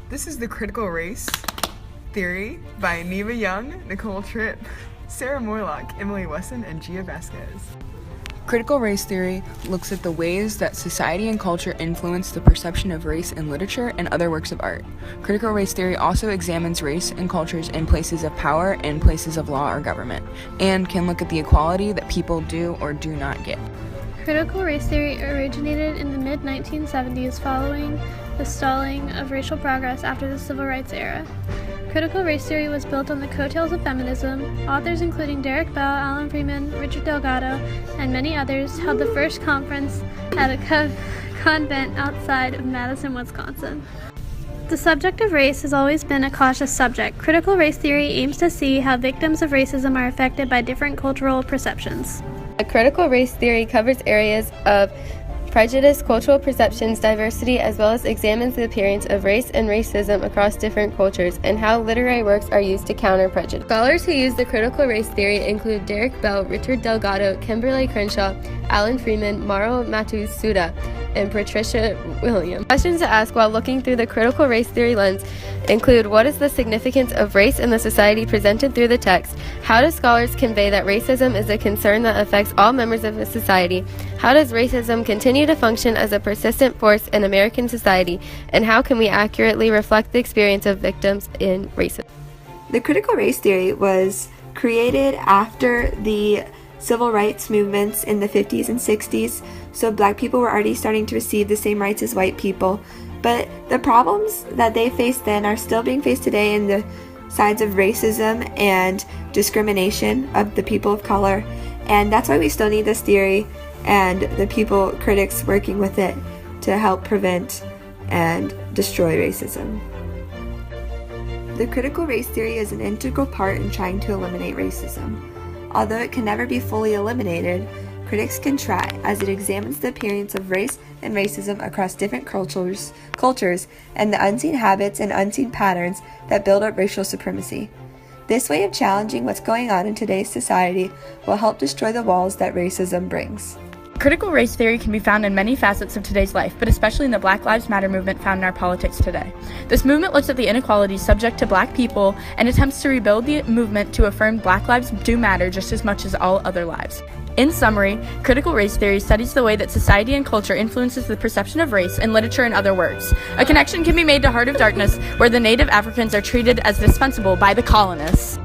This is the Critical Race Theory by Neva Young, Nicole Tripp, Sarah Morlock, Emily Wesson, and Gia Vasquez. Critical race theory looks at the ways that society and culture influence the perception of race in literature and other works of art. Critical race theory also examines race and cultures in places of power and places of law or government, and can look at the equality that people do or do not get. Critical race theory originated in the mid-1970s following the stalling of racial progress after the Civil Rights era. Critical race theory was built on the coattails of feminism. Authors including Derek Bell, Alan Freeman, Richard Delgado, and many others held the first conference at a convent outside of Madison, Wisconsin. The subject of race has always been a cautious subject. Critical race theory aims to see how victims of racism are affected by different cultural perceptions. A critical race theory covers areas of prejudice, cultural perceptions, diversity, as well as examines the appearance of race and racism across different cultures and how literary works are used to counter prejudice. Scholars who use the critical race theory include Derek Bell, Richard Delgado, Kimberly Crenshaw, Alan Freeman, Mauro Matsuda, and Patricia Williams. Questions to ask while looking through the critical race theory lens include: what is the significance of race in the society presented through the text? How do scholars convey that racism is a concern that affects all members of a society? How does racism continue to function as a persistent force in American society? And how can we accurately reflect the experience of victims in racism? The critical race theory was created after the civil rights movements in the 50s and 60s, so black people were already starting to receive the same rights as white people. But the problems that they faced then are still being faced today in the sides of racism and discrimination of the people of color, and that's why we still need this theory and the critics working with it to help prevent and destroy racism. The critical race theory is an integral part in trying to eliminate racism. Although it can never be fully eliminated, critics can try, as it examines the appearance of race and racism across different cultures and the unseen habits and unseen patterns that build up racial supremacy. This way of challenging what's going on in today's society will help destroy the walls that racism brings. Critical race theory can be found in many facets of today's life, but especially in the Black Lives Matter movement found in our politics today. This movement looks at the inequalities subject to black people and attempts to rebuild the movement to affirm black lives do matter just as much as all other lives. In summary, critical race theory studies the way that society and culture influences the perception of race in literature and other works. A connection can be made to Heart of Darkness, where the native Africans are treated as dispensable by the colonists.